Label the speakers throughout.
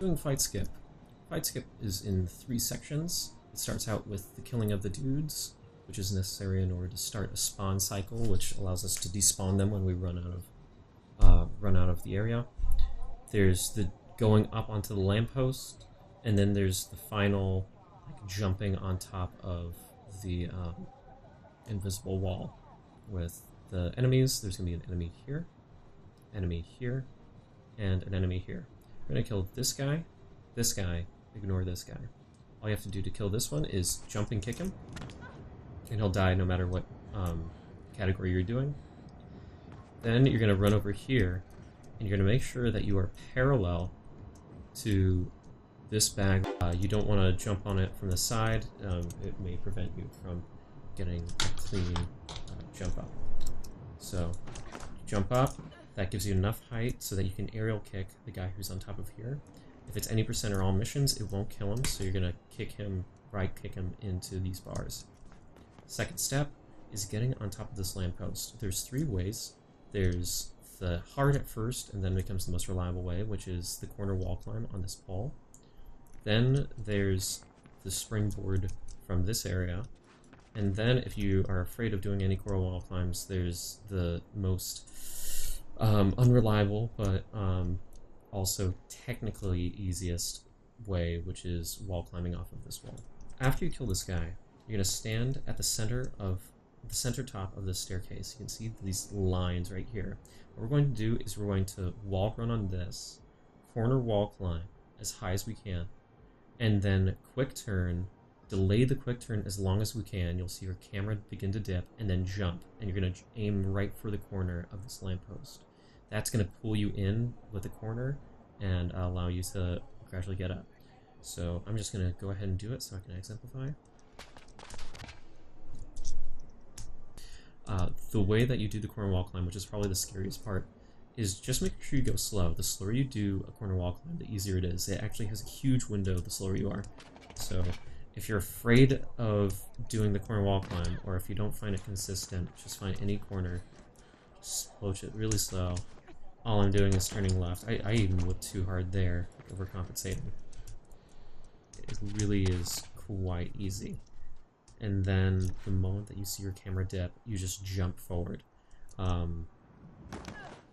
Speaker 1: doing fight skip. Fight skip is in 3 sections. It starts out with the killing of the dudes, which is necessary in order to start a spawn cycle, which allows us to despawn them when we run out of the area. There's the going up onto the lamppost, and then there's the final jumping on top of the invisible wall with the enemies. There's going to be an enemy here, and an enemy here. We're going to kill this guy, ignore this guy. All you have to do to kill this one is jump and kick him, and he'll die no matter what category you're doing. Then you're going to run over here, and you're going to make sure that you are parallel to this bag. You don't want to jump on it from the side. It may prevent you from getting a clean jump up. So jump up, that gives you enough height so that you can aerial kick the guy who's on top of here. If it's any percent or all missions, it won't kill him, so you're going to kick him, right kick him into these bars. Second step is getting on top of this lamppost. There's 3 ways. There's the hard at first, and then becomes the most reliable way, which is the corner wall climb on this pole. Then there's the springboard from this area, and then if you are afraid of doing any corner wall climbs, there's the most unreliable, but also technically easiest way, which is wall climbing off of this wall. After you kill this guy, you're going to stand at the center top of the staircase. You can see these lines right here. What we're going to do is we're going to wall run on this, corner wall climb as high as we can, and then quick turn, delay the quick turn as long as we can. You'll see your camera begin to dip, and then jump, and you're going to aim right for the corner of this lamppost. That's going to pull you in with the corner and allow you to gradually get up. So I'm just going to go ahead and do it so I can exemplify. The way that you do the corner wall climb, which is probably the scariest part, is just make sure you go slow. The slower you do a corner wall climb, the easier it is. It actually has a huge window the slower you are. So if you're afraid of doing the corner wall climb, or if you don't find it consistent, just find any corner, just approach it really slow. All I'm doing is turning left. I even whipped too hard there, overcompensating. It really is quite easy. And then the moment that you see your camera dip, you just jump forward.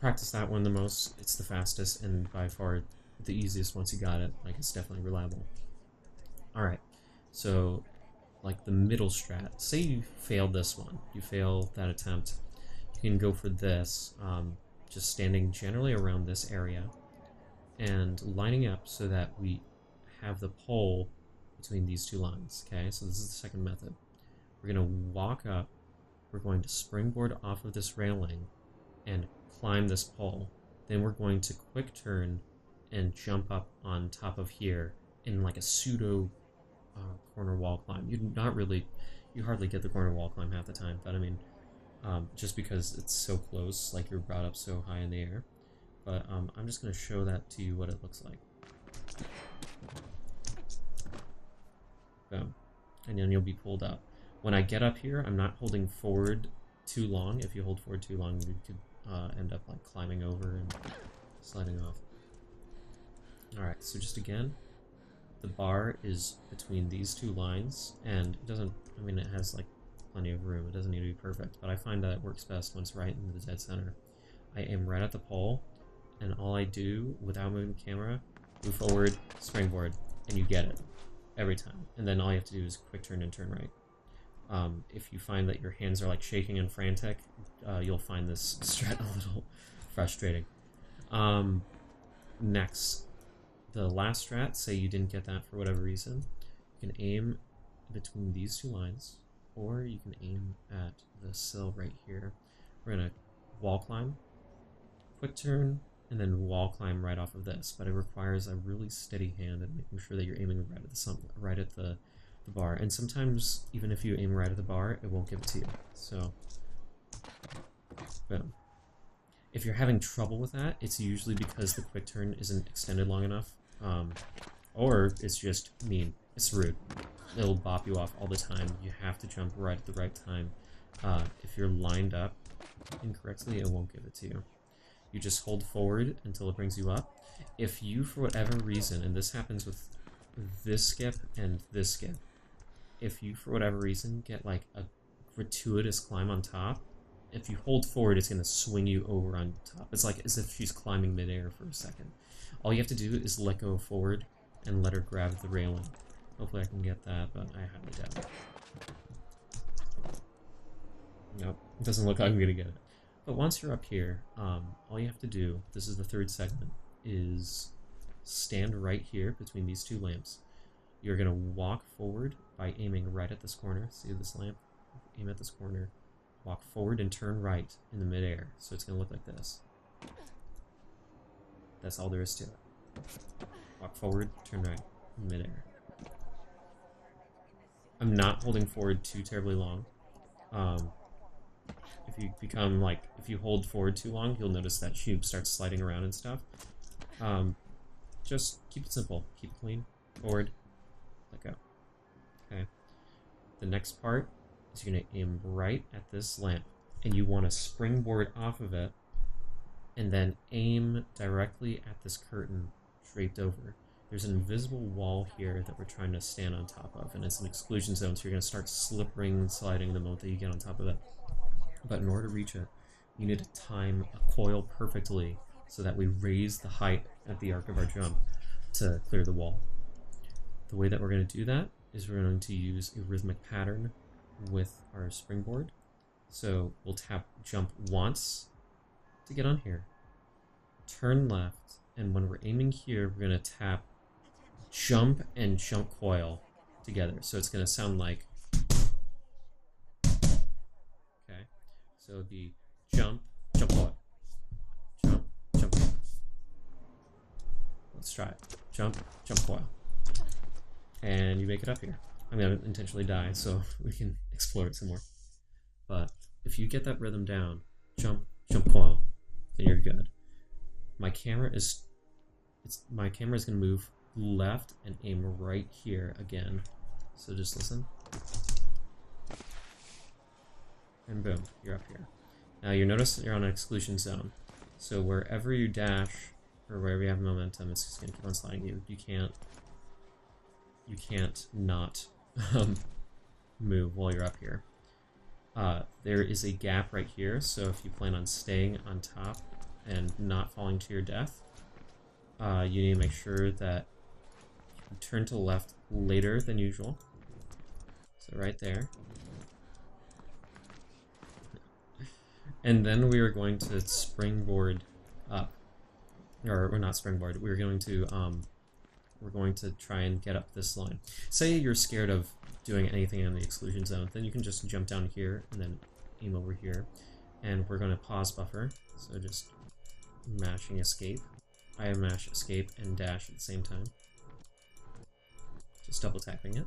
Speaker 1: Practice that one the most. It's the fastest and by far the easiest once you got it. Like, it's definitely reliable. Alright, so like the middle strat. Say you failed this one. You fail that attempt. You can go for this, just standing generally around this area and lining up so that we have the pole between these 2 lines. Okay, so this is the second method. We're going to walk up, we're going to springboard off of this railing and climb this pole. Then we're going to quick turn and jump up on top of here in like a pseudo corner wall climb. You hardly get the corner wall climb half the time, but I mean, just because it's so close, like you're brought up so high in the air. But I'm just going to show that to you what it looks like. Boom. And then you'll be pulled up. When I get up here, I'm not holding forward too long. If you hold forward too long, you could end up like climbing over and sliding off. Alright, so just again, the bar is between these 2 lines, and it doesn't, I mean, it has like plenty of room. It doesn't need to be perfect, but I find that it works best when it's right in the dead center. I aim right at the pole, and all I do without moving the camera, move forward, springboard, and you get it every time. And then all you have to do is quick turn and turn right. If you find that your hands are like shaking and frantic, you'll find this strat a little frustrating. Next, the last strat, say you didn't get that for whatever reason, you can aim between these 2 lines, or you can aim at the sill right here. We're going to wall climb, quick turn, and then wall climb right off of this, but it requires a really steady hand and making sure that you're aiming right at the bar. And sometimes, even if you aim right at the bar, it won't give it to you. So, boom. If you're having trouble with that, it's usually because the quick turn isn't extended long enough, or it's just mean. It's rude. It'll bop you off all the time. You have to jump right at the right time. If you're lined up incorrectly, it won't give it to you. You just hold forward until it brings you up. If you, for whatever reason, and this happens with this skip and this skip, if you, for whatever reason, get like a gratuitous climb on top, if you hold forward, it's going to swing you over on top. It's like as if she's climbing midair for a second. All you have to do is let go forward and let her grab the railing. Hopefully I can get that, but I highly doubt it. Nope, it doesn't look like I'm going to get it. But once you're up here, all you have to do, this is the third segment, is stand right here between these two lamps. You're going to walk forward by aiming right at this corner. See this lamp? Aim at this corner. Walk forward and turn right in the midair. So it's going to look like this. That's all there is to it. Walk forward, turn right in midair. I'm not holding forward too terribly long. If you become like, if you hold forward too long, you'll notice that cube starts sliding around and stuff. Just keep it simple. Keep it clean. Forward. Let go. Okay. The next part is you're going to aim right at this lamp, and you want to springboard off of it, and then aim directly at this curtain draped over. There's an invisible wall here that we're trying to stand on top of, and it's an exclusion zone, so you're going to start slipping and sliding the moment that you get on top of it. But in order to reach it, you need to time a coil perfectly so that we raise the height at the arc of our jump to clear the wall. The way that we're going to do that is we're going to use a rhythmic pattern with our springboard. So we'll tap jump once to get on here, turn left, and when we're aiming here, we're going to tap jump and jump coil together. So it's going to sound like, okay, so it'd be jump, jump coil, jump, jump coil. Let's try it. Jump, jump coil. And you make it up here. I'm going to intentionally die so we can explore it some more. But if you get that rhythm down, jump, jump coil, then you're good. My camera is going to move left and aim right here again. So just listen. And boom, you're up here. Now you notice that you're on an exclusion zone. So wherever you dash or wherever you have momentum, it's just going to keep on sliding you. You can't not move while you're up here. There is a gap right here, so if you plan on staying on top and not falling to your death, you need to make sure that you turn to the left later than usual. So right there. And then we are going to springboard up. Or not springboard, we're going to try and get up this line. Say you're scared of doing anything in the exclusion zone, then you can just jump down here and then aim over here. And we're going to pause buffer, so just mashing escape. I mash escape and dash at the same time. Just double tapping it.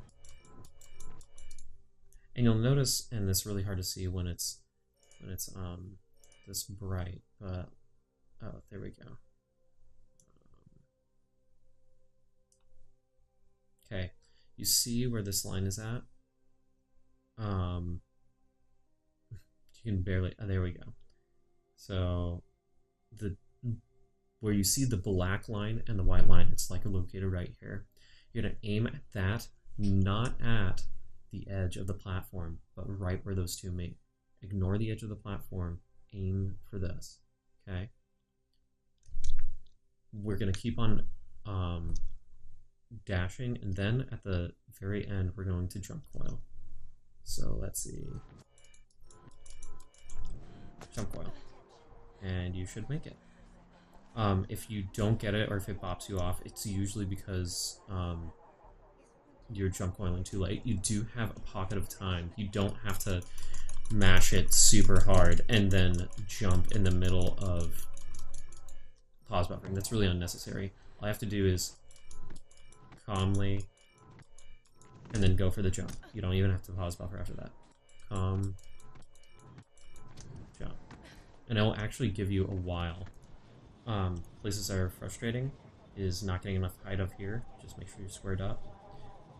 Speaker 1: And you'll notice, and it's really hard to see when it's this bright, but oh, there we go. Okay, you see where this line is at? You can barely, oh, there we go. So where you see the black line and the white line, it's like located right here. You're gonna aim at that, not at the edge of the platform, but right where those two meet. Ignore the edge of the platform, aim for this, okay? We're gonna keep on dashing, and then at the very end we're going to jump coil. So let's see, jump coil, and you should make it. If you don't get it or if it bops you off, it's usually because you're jump coiling too late. You do have a pocket of time. You don't have to mash it super hard and then jump in the middle of pause buffering. That's really unnecessary. All I have to do is calmly and then go for the jump. You don't even have to pause buffer after that. Calm, jump. And it'll actually give you a while. Places that are frustrating is not getting enough height up here. Just make sure you're squared up.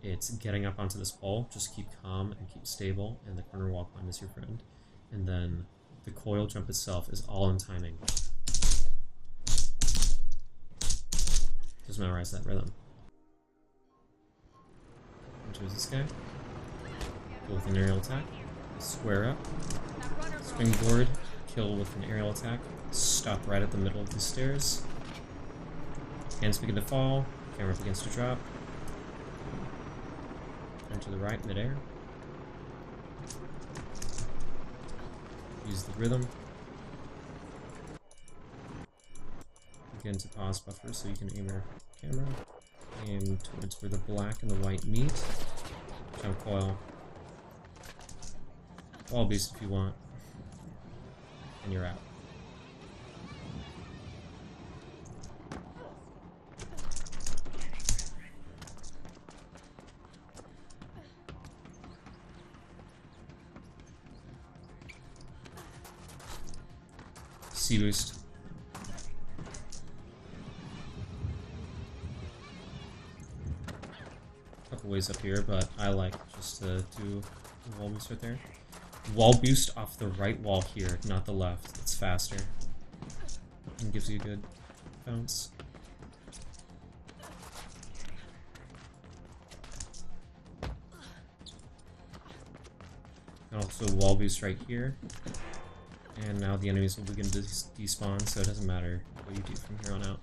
Speaker 1: It's getting up onto this pole. Just keep calm and keep stable, and the corner wall climb is your friend. And then the coil jump itself is all in timing. Just memorize that rhythm. Choose this guy. Kill with an aerial attack. Square up. Springboard. Kill with an aerial attack. Stop right at the middle of the stairs. Hands begin to fall. Camera begins to drop. Turn to the right, midair. Use the rhythm. Begin to pause buffer so you can aim your camera. Aim towards where the black and the white meet. Jump coil. Wall boost if you want. And you're out. C boost. Couple ways up here, but I like just to do a wall boost right there. Wall boost off the right wall here, not the left. It's faster and gives you a good bounce. And also wall boost right here. And now the enemies will begin to despawn, so it doesn't matter what you do from here on out.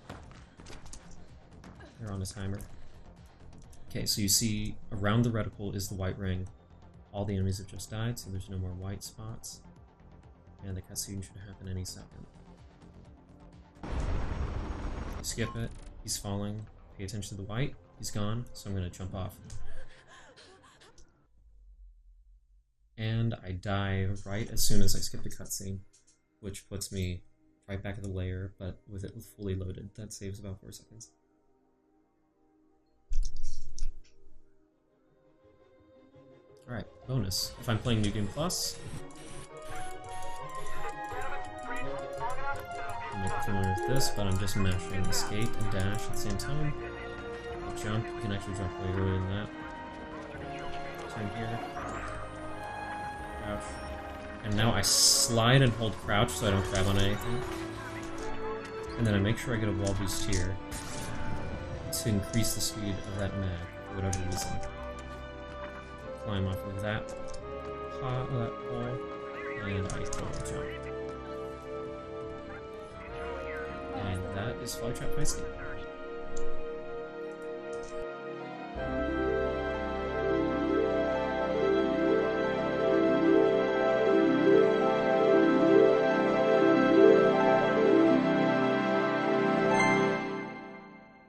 Speaker 1: They're on a timer. Okay, so you see around the reticle is the white ring. All the enemies have just died, so there's no more white spots. And the cutscene should happen any second. Skip it. He's falling. Pay attention to the white. He's gone, so I'm going to jump off. And I die right as soon as I skip the cutscene, which puts me right back at the layer, but with it fully loaded. That saves about 4 seconds. Alright, bonus. If I'm playing New Game Plus, I'm not familiar with this, but I'm just mashing escape and dash at the same time. Jump, you can actually jump way earlier than that. Turn here. Crouch. And now I slide and hold crouch so I don't grab on anything. And then I make sure I get a wall boost here to increase the speed of that mag for whatever reason. Climb off of that pole, and I don't jump. And that is Flytrap High Escape.